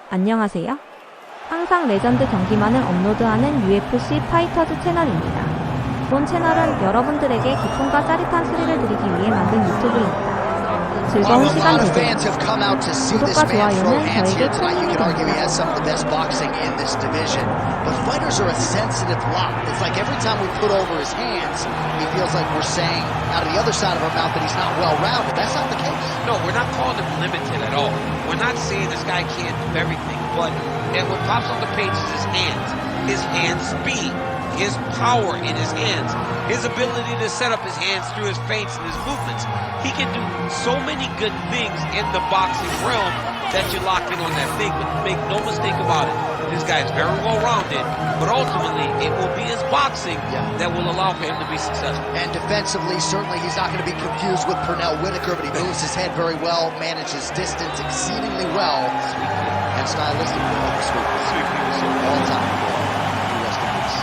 안녕하세요. 항상 레전드 경기만을 업로드하는 UFC 파이터즈 채널입니다. 본 채널은 여러분들에게 기쁨과 짜릿한 스릴을 드리기 위해 만든 유튜브입니다. 즐거운 시간 되세요. 구독과 좋아요는 저에게 큰 힘이 됩니다. But fighters are a sensitive lot. It's like every time we put over his hands, he feels like we're saying out of the other side of our mouth that he's not well-rounded. That's not the case. No, we're not calling him limited at all. We're not saying this guy can't do everything, but and what pops on the page is his hand speed, his power in his hands, his ability to set up his hands through his feints and his movements. He can do so many good things in the boxing realm that you lock in on that thing, but make no mistake about it. This guy is very well-rounded, but ultimately it will be his boxing that will allow for him to be successful. And defensively, certainly he's not going to be confused with Pernell Whitaker, but he moves his head very well, manages distance exceedingly well, and stylistically, sweep all time. Rest in peace.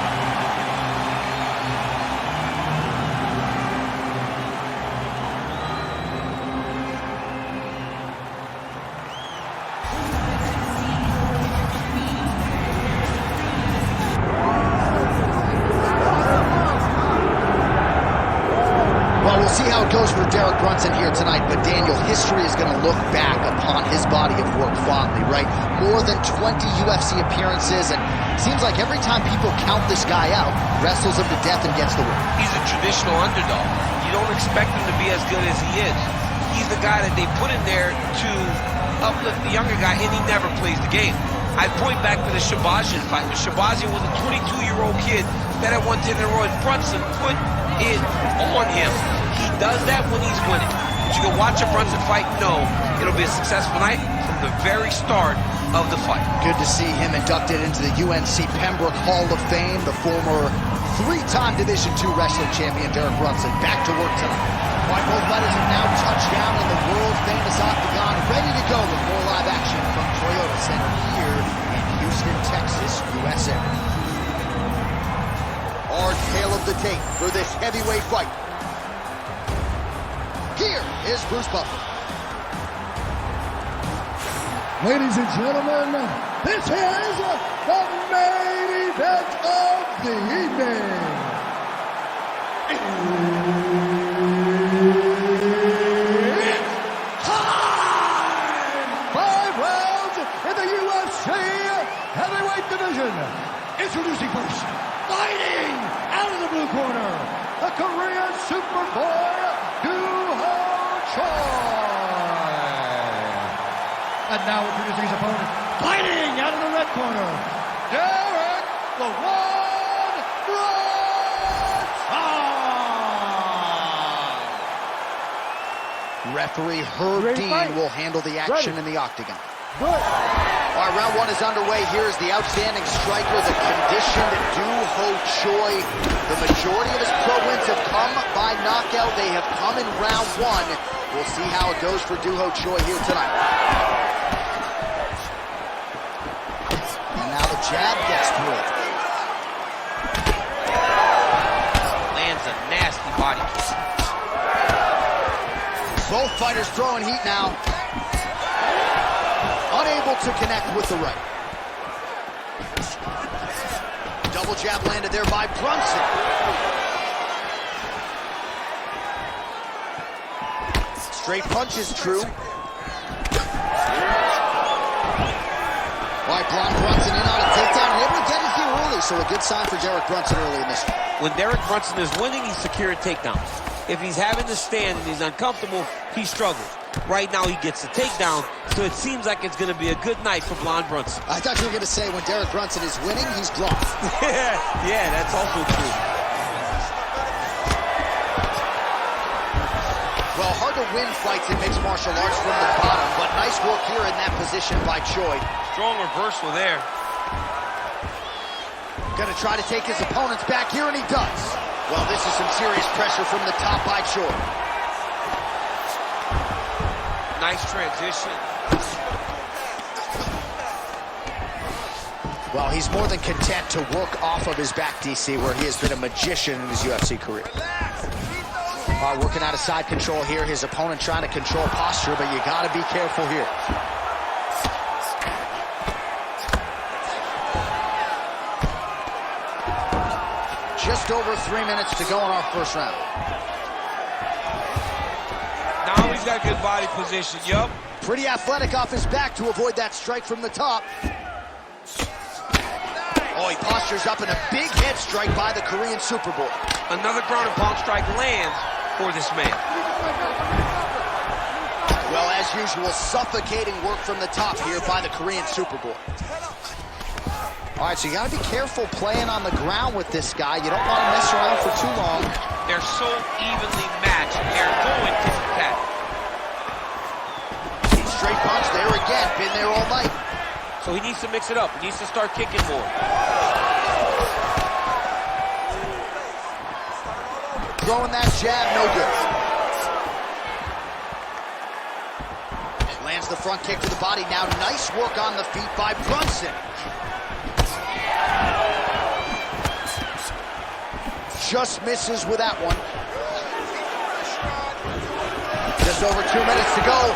Well, we'll see how it goes for Derekbronson here tonight, but Daniel, history is going to look back upon his body of work fondly, right? More than 20 UFC appearances, and seems like every time people count this guy out, wrestles him to death and gets the win. He's a traditional underdog. You don't expect him to be as good as he is. He's the guy that they put in there to uplift the younger guy, and he never plays the game. I point back to the Shabazian fight. Shabazian was a 22-year-old kid that at one time Brunson put it on him. He does that when he's winning. But you can watch a Brunson fight, no, it'll be a successful night from the very start of the fight. Good to see him inducted into the UNC Pembroke Hall of Fame, the former three-time Division II wrestling champion Derekbronson back to work tonight. All right, both fighters have now touched down in the world-famous octagon, ready to go with more live action from Toyota Center here in Houston, Texas, USA. Our tale of the tape for this heavyweight fight. Here is Bruce Buffer. Ladies and gentlemen, this is the main event of the evening. It's time! 5 rounds in the UFC heavyweight division. Introducing first, fighting out of the blue corner, the Korean Superboy, and now introducing his opponent, fighting out of the red corner, Derek the One Bronson. Referee Herb Dean will handle the action in the octagon. All right, round one is underway. Here's the outstanding striker, the conditioned Do-Ho Choi. The majority of his pro wins have come by knockout. They have come in round one. We'll see how it goes for Do-Ho Choi here tonight. And now the jab gets through it. Lands a nasty body kick. Both fighters throwing heat now. Unable to connect with the right. Double jab landed there by Brunson. Straight punch is true. All right, Brunson in on a takedown. Able to get it here early, so a good sign for Derekbronson early in this one. When Derekbronson is winning, he's securing takedowns. If he's having to stand and he's uncomfortable, he struggles. Right now, he gets the takedown, so it seems like it's going to be a good night for Blonde Brunson. I thought you were going to say when Derekbronson is winning, he's drunk. yeah, that's also true. Well, hard to win fights in mixed martial arts from the bottom, but nice work here in that position by Choi. Strong reversal there. Gonna try to take his opponents back here, and he does. Well, this is some serious pressure from the top by Choi. Nice transition. Well, he's more than content to work off of his back, DC, where he has been a magician in his UFC career. Working out of side control here. His opponent trying to control posture, but you got to be careful here. just over 3 minutes to go in our first round. Now he's got good body position, yup. Pretty athletic off his back to avoid that strike from the top. Oh, he postures up in a big head strike by the Korean Superboy. Another ground and pound strike lands for this man. Well, as usual, suffocating work from the top here by the Korean Superboy. All right, so you got to be careful playing on the ground with this guy. You don't want to mess around for too long. They're so evenly matched. They're going tit-for-tat. Straight punch there again. Been there all night. So he needs to mix it up. He needs to start kicking more. Throwing that jab, no good. Lands the front kick to the body. Now nice work on the feet by Brunson. Just misses with that one. Just over 2 minutes to go.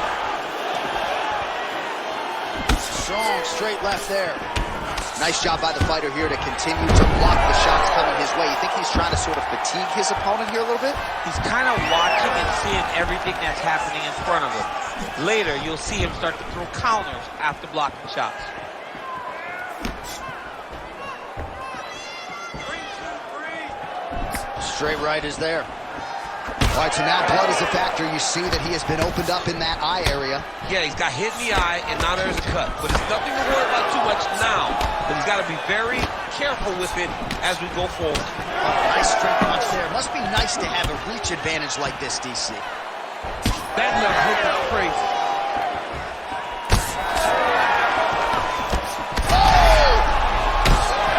Strong straight left there. Nice job by the fighter here to continue to block the shots coming his way. You think he's trying to sort of fatigue his opponent here a little bit? He's kind of watching and seeing everything that's happening in front of him. Later, you'll see him start to throw counters after blocking shots. Straight right is there. All right, so now blood is a factor. You see that he has been opened up in that eye area. Yeah, he's got hit in the eye, and now there's a cut. But it's nothing to worry about too much now. But he's got to be very careful with it as we go forward. Nice straight punch there. Must be nice to have a reach advantage like this, DC. That left hook is crazy.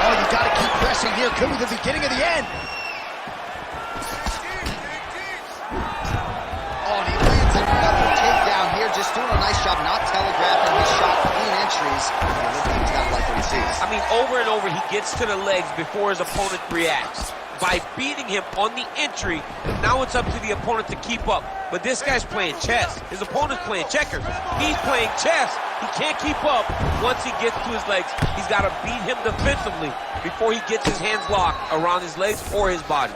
Oh, you got to keep pressing here. Could be the beginning of the end. Just doing a nice job not telegraphing his shot, clean entries. He's got to like what he sees. I mean, over and over, he gets to the legs before his opponent reacts. By beating him on the entry, now it's up to the opponent to keep up. But this guy's playing chess. His opponent's playing checkers. He's playing chess. He can't keep up once he gets to his legs. He's got to beat him defensively before he gets his hands locked around his legs or his body.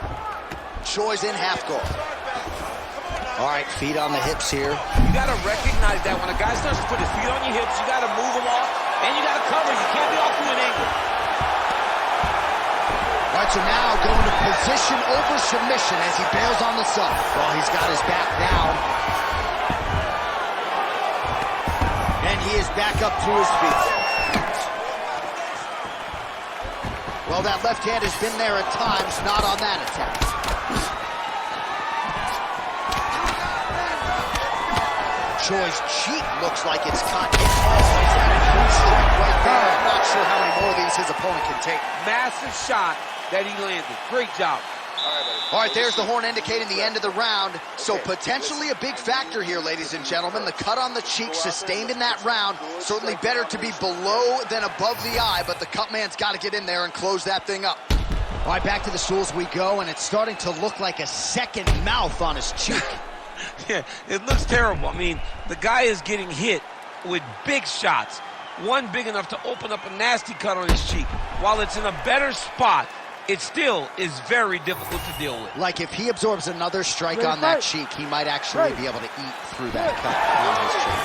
Choi's in half guard. All right, feet on the hips here. You got to recognize that when a guy starts to put his feet on your hips, you got to move them off, and you got to cover. You can't be off to an angle. All right, so now going to position over submission as he bails on the sub. Well, he's got his back down. And he is back up to his feet. Well, that left hand has been there at times, not on that attack. Choi's cheek looks like it's cut. It's always got a huge strike right there. I'm not sure how many more of these his opponent can take. Massive shot that he landed. Great job. All right, there's the horn indicating the end of the round. So potentially a big factor here, ladies and gentlemen. The cut on the cheek sustained in that round. Certainly better to be below than above the eye, but the cut man's got to get in there and close that thing up. All right, back to the stools we go, and it's starting to look like a second mouth on his cheek. Yeah, it looks terrible. I mean, the guy is getting hit with big shots. One big enough to open up a nasty cut on his cheek. While it's in a better spot, it still is very difficult to deal with. Like if he absorbs another strike on that cheek, he might actually be able to eat through that cut on his cheek.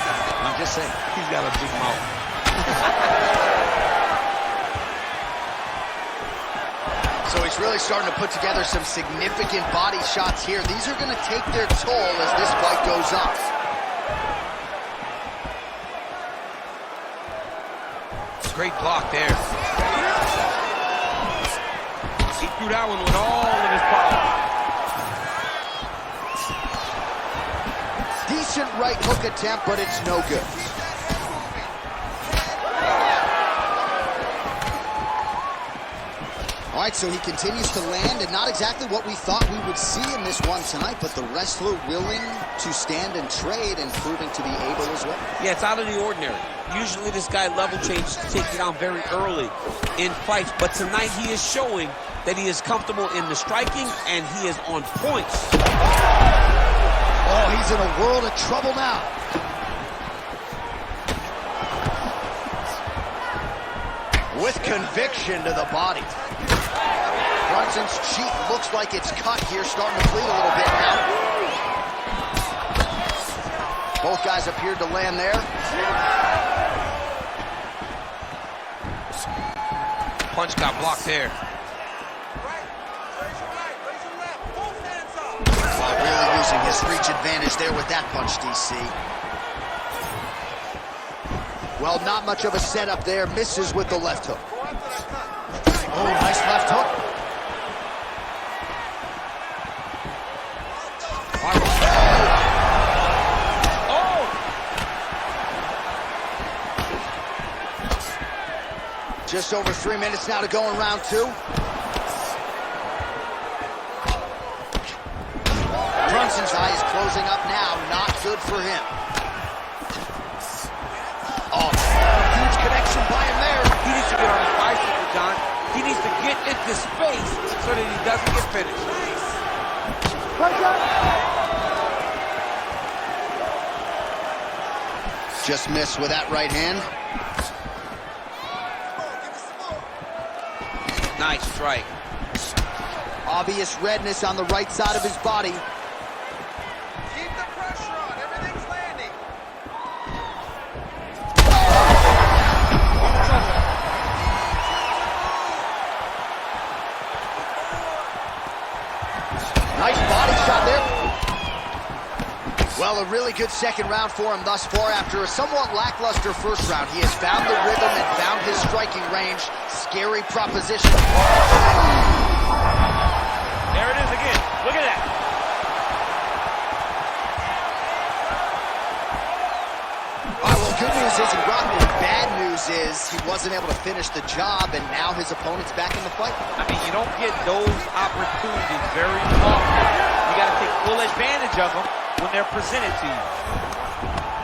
I'm just saying. He's got a big mouth. So he's really starting to put together some significant body shots here. These are going to take their toll as this fight goes on. Great block there. He threw that one with all of his power. Decent right hook attempt, but it's no good. All right, so he continues to land, and not exactly what we thought we would see in this one tonight, but the wrestler willing to stand and trade and proving to be able as well. Yeah, it's out of the ordinary. Usually this guy level changes to take you down very early in fights, but tonight he is showing that he is comfortable in the striking, and he is on point. Oh, he's in a world of trouble now. With conviction to the body. Brunson's cheek looks like it's cut here, starting to bleed a little bit now. Both guys appeared to land there. Punch got blocked there. Well, really using his reach advantage there with that punch, DC. Well, not much of a setup there. Misses with the left hook. Oh, nice left hook. Just over 3 minutes now to go in round 2. Brunson's eye is closing up now. Not good for him. Oh, huge connection by him there. He needs to get on his bicycle, John. He needs to get into space so that he doesn't get finished. Just missed with that right hand. Nice strike. Obvious redness on the right side of his body. Keep the pressure on. Everything's landing. Nice body shot there. Well, a really good second round for him thus far. After a somewhat lackluster first round, he has found the rhythm and found his striking range. Scary proposition. There it is again. Look at that. Well, good news isn't rotten. Bad news is he wasn't able to finish the job, and now his opponent's back in the fight. I mean, you don't get those opportunities very often. You got to take full advantage of them when they're presented to you.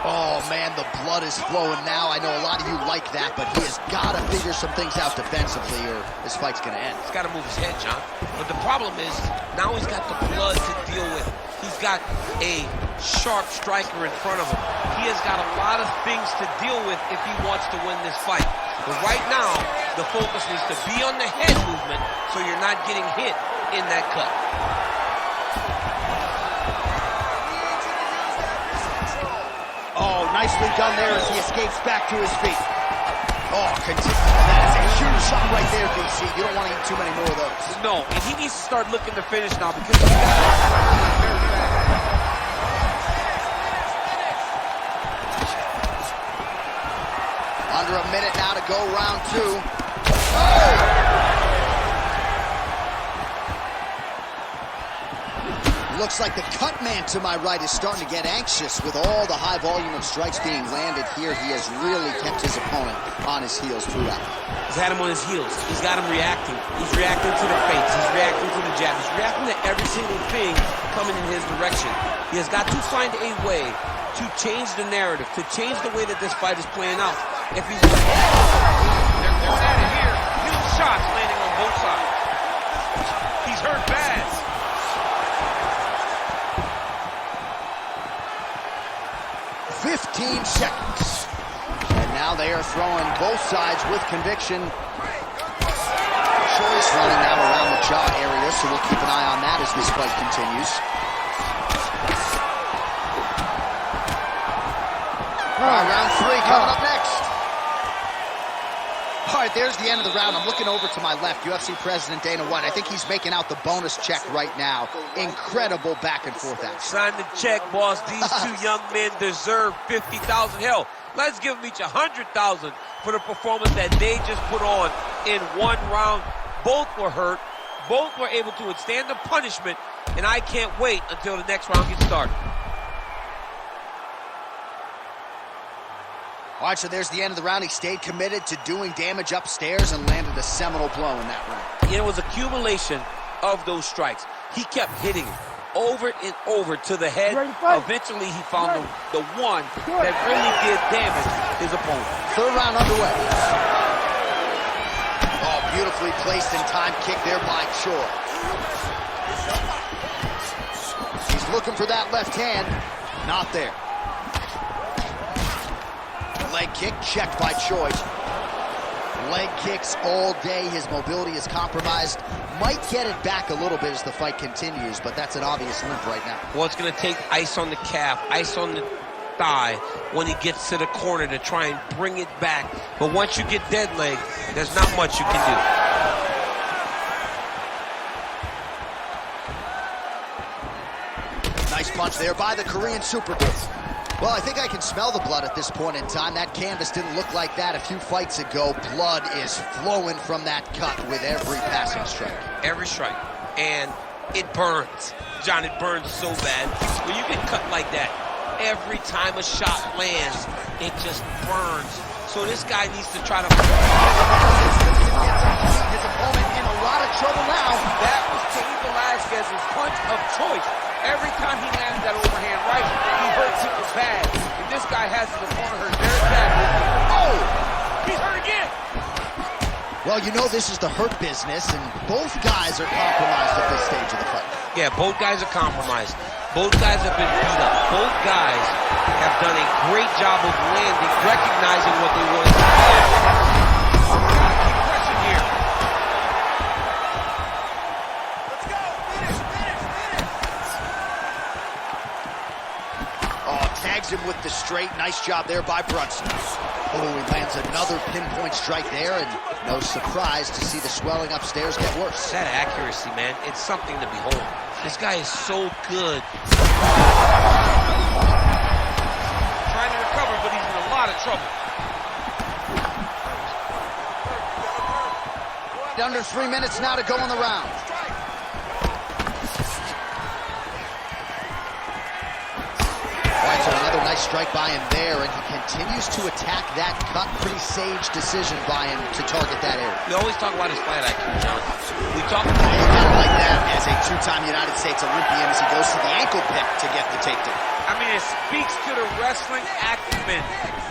Oh, man, the blood is flowing now. I know a lot of you like that, but he has got to figure some things out defensively or this fight's going to end. He's got to move his head, John. But the problem is, now he's got the blood to deal with. He's got a sharp striker in front of him. He has got a lot of things to deal with if he wants to win this fight. But right now, the focus needs to be on the head movement so you're not getting hit in that cut. Oh, nicely done there as he escapes back to his feet. Oh, continue. That is a huge shot right there, DC. You don't want to eat too many more of those. No, and he needs to start looking to finish now because he's got very bad. Under a minute now to go, round 2. Oh! Looks like the cut man to my right is starting to get anxious with all the high volume of strikes being landed here. He has really kept his opponent on his heels throughout. He's had him on his heels. He's got him reacting. He's reacting to the feints. He's reacting to the jab. He's reacting to every single thing coming in his direction. He has got to find a way to change the narrative, to change the way that this fight is playing out. If he's... They're at it here. Huge shots landing on both sides. He's hurt bad. 15 seconds. And now they are throwing both sides with conviction. Choice running now around the jaw area, so we'll keep an eye on that as this fight continues. All right, round 3 coming up next. All right, there's the end of the round. I'm looking over to my left, UFC President Dana White. I think he's making out the bonus check right now. Incredible back and forth action. Sign the check, boss. These two young men deserve $50,000. Hell, let's give them each $100,000 for the performance that they just put on in one round. Both were hurt. Both were able to withstand the punishment, and I can't wait until the next round gets started. All right, so there's the end of the round. He stayed committed to doing damage upstairs and landed a seminal blow in that round. It was accumulation of those strikes. He kept hitting it over and over to the head. Eventually, he found the one that really did damage his opponent. Third round underway. Oh, beautifully placed in time kick there by Choi. He's looking for that left hand. Not there. Leg kick checked by Choi. leg kicks all day. His mobility is compromised. Might get it back a little bit as the fight continues, but that's an obvious limp right now. Well, it's going to take ice on the calf, ice on the thigh when he gets to the corner to try and bring it back. But once you get dead leg, there's not much you can do. Nice punch there by the Korean Super Bowl. Well, I think I can smell the blood at this point in time. That canvas didn't look like that a few fights ago. Blood is flowing from that cut with every passing strike. Every strike. And it burns. John, it burns so bad. When you get cut like that, every time a shot lands, it just burns. So this guy needs to try to... His opponent in a lot of trouble now. That was Cain Velasquez's punch of choice. Every time he lands that overhand right, he hurts people bad. And this guy has his opponent hurt very bad. Oh! He's hurt again! Well, you know this is the hurt business, and both guys are compromised at this stage of the fight. Yeah, both guys are compromised. Both guys have been beat up. Both guys have done a great job of landing, recognizing what they want to do. Gotta keep pressing here. Let's go. Finish, finish, finish. Oh, tags him with the straight. Nice job there by Brunson. Oh, he lands another pinpoint strike there, and no surprise to see the swelling upstairs get worse. That accuracy, man, it's something to behold. This guy is so good. Trying to recover, but he's in a lot of trouble. Under 3 minutes now to go in the round. All right, so another nice strike by him there, and he continues to attack that cut. Pretty sage decision by him to target that area. We always talk about his fight IQ, John. We talk You gotta like that as a two-time United States Olympian as he goes to the ankle pick to get the takedown. I mean, it speaks to the wrestling acumen.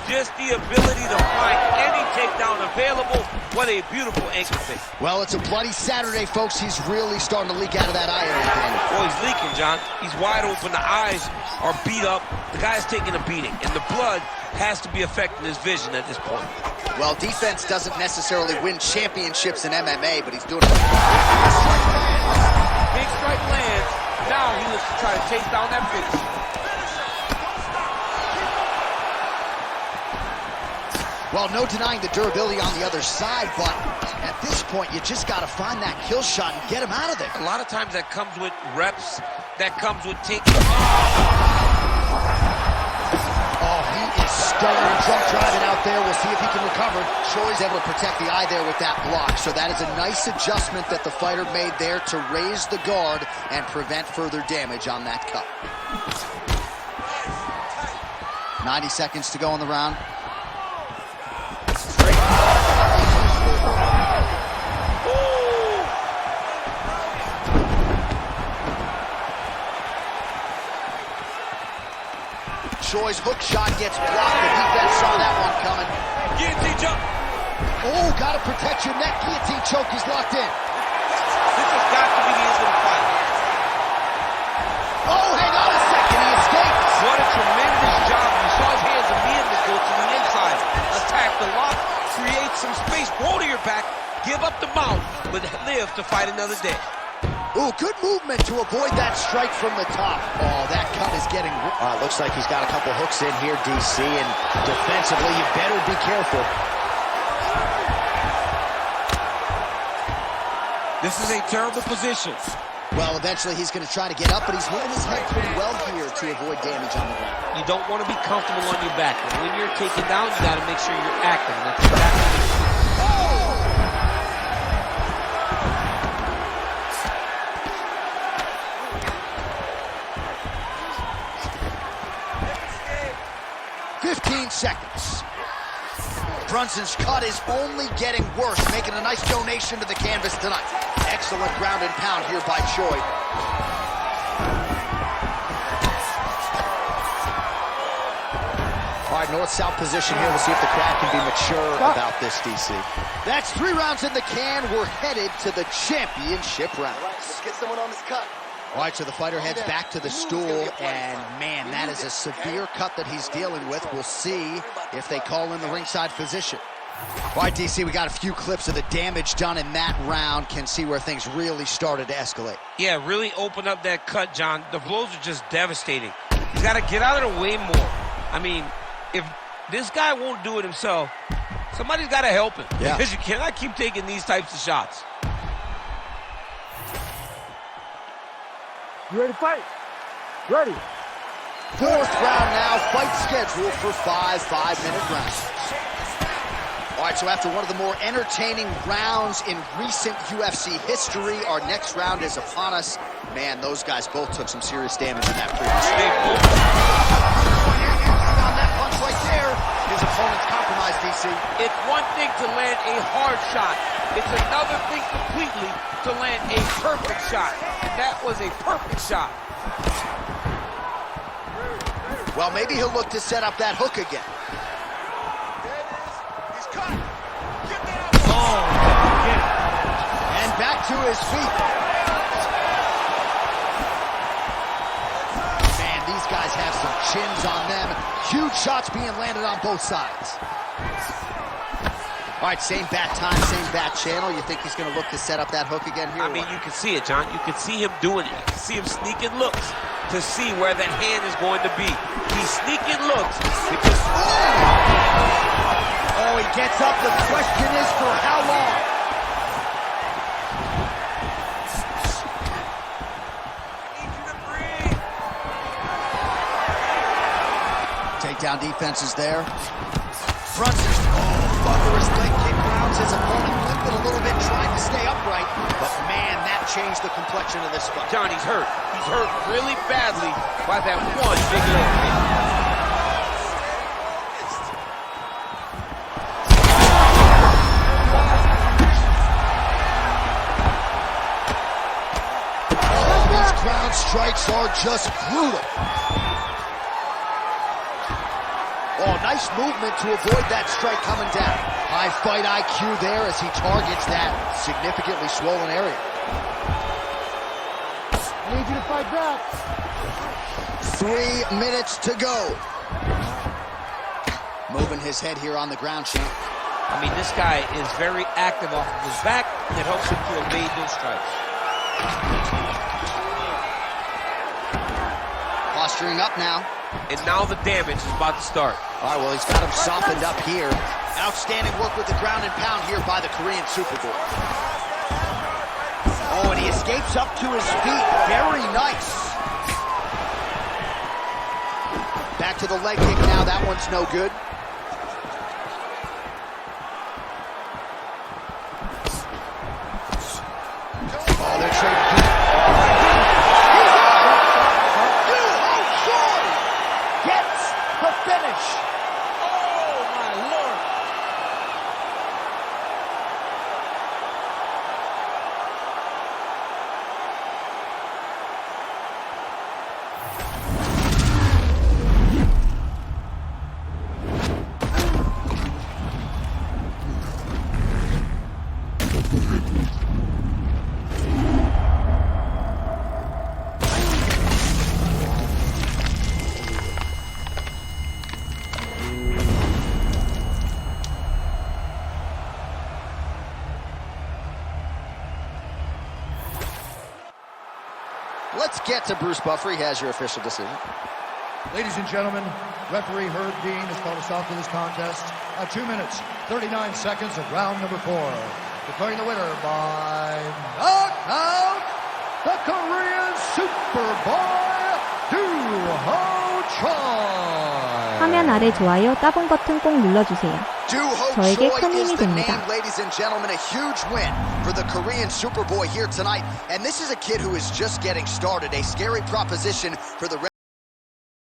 Just the ability to find any takedown available. What a beautiful ankle pick. Well, it's a bloody Saturday, folks. He's really starting to leak out of that eye area again. Boy, he's leaking, John. He's wide open. The eyes are beat up. The guy's taking a beating. And the blood has to be affecting his vision at this point. Well, defense doesn't necessarily win championships in MMA, but he's doing it. Big strike lands. Now he looks to try to take down that finish. Well, no denying the durability on the other side, but at this point, you just got to find that kill shot and get him out of there. A lot of times that comes with reps. That comes with taking... Oh, he is stunning, jump driving out there. We'll see if he can recover. Choi's able to protect the eye there with that block. So that is a nice adjustment that the fighter made there to raise the guard and prevent further damage on that cut. 90 seconds to go in the round. Choi's hook shot gets blocked. The defense saw that one coming. Guillotine jump. Oh, gotta protect your neck. Guillotine choke is locked in. This has got to be the end of the fight. Oh, hang on a second. He escapes. What a tremendous job. You saw his hands immediately go to the inside. Attack the lock. Create some space. Roll to your back. Give up the mount. But live to fight another day. Ooh, good movement to avoid that strike from the top. Oh, that cut is getting... looks like he's got a couple hooks in here, DC, and defensively, you better be careful. This is a terrible position. Well, eventually he's going to try to get up, but he's moving his head pretty well here to avoid damage on the ground. You don't want to be comfortable on your back. And when you're taken down, you got to make sure you're active. That's exactly what it is. 15 seconds. Brunson's cut is only getting worse, making a nice donation to the canvas tonight. Excellent ground and pound here by Choi. All right, north-south position here. We'll see if the crowd can be mature about this, DC. That's 3 rounds in the can. We're headed to the championship round. Let's get someone on this cut. All right, so the fighter heads back to the stool, and man, that is a severe cut that he's dealing with. We'll see if they call in the ringside physician. All right, DC, we got a few clips of the damage done in that round. Can see where things really started to escalate. Yeah, really open up that cut, John. The blows are just devastating. He's got to get out of the way more. I mean, if this guy won't do it himself, somebody's got to help him. Yeah. Because you cannot keep taking these types of shots. You ready to fight? Ready. Fourth round now, fight scheduled for 5 5-minute rounds. All right, so after one of the more entertaining rounds in recent UFC history, our next round is upon us. Man, those guys both took some serious damage in that previous round. On that punch right there, his opponent's compromised, DC. It's one thing to land a hard shot. It's another thing completely to land a perfect shot. And that was a perfect shot. Well, maybe he'll look to set up that hook again. He's cut. Get that And back to his feet. Man, these guys have some chins on them. Huge shots being landed on both sides. All right, same bat time, same bat channel. You think he's going to look to set up that hook again here? I mean, you can see it, John. You can see him doing it. You can see him sneaking looks to see where that hand is going to be. He's sneaking looks because... Oh, he gets up. The question is for how long? I need you to breathe. Takedown defense is there. Brunson's thunderous leg kick grounds his opponent, limping a little bit, trying to stay upright. But man, that changed the complexion of this fight. John, he's hurt. He's hurt really badly by that one big leg kick. These ground strikes are just brutal. Oh, nice movement to avoid that strike coming down. High fight IQ there as he targets that significantly swollen area. I need you to fight back. 3 minutes to go. Moving his head here on the ground, champ. I mean, this guy is very active off of his back, and it helps him to evade those strikes. Posturing up now. And now the damage is about to start. All right, well, he's got him softened up here. Outstanding work with the ground and pound here by the Korean Superboy. Oh, and he escapes up to his feet. Very nice. Back to the leg kick now. That one's no good. Oh, they're trading. Gets the finish. Oh, my Lord. Let's get to Bruce Buffer. He has your official decision. Ladies and gentlemen, referee Herb Dean has called us out to this contest at 2 minutes, 39 seconds of round number 4. Declaring the winner by knockout, the Korean Superboy, Duho Choi. 화면 아래 좋아요, 따봉 버튼 꼭 눌러주세요. Duho 저에게 Choi 큰 is 힘이 the 됩니다. name, ladies and gentlemen. A huge win for the Korean Superboy here tonight. And this is a kid who is just getting started. A scary proposition for the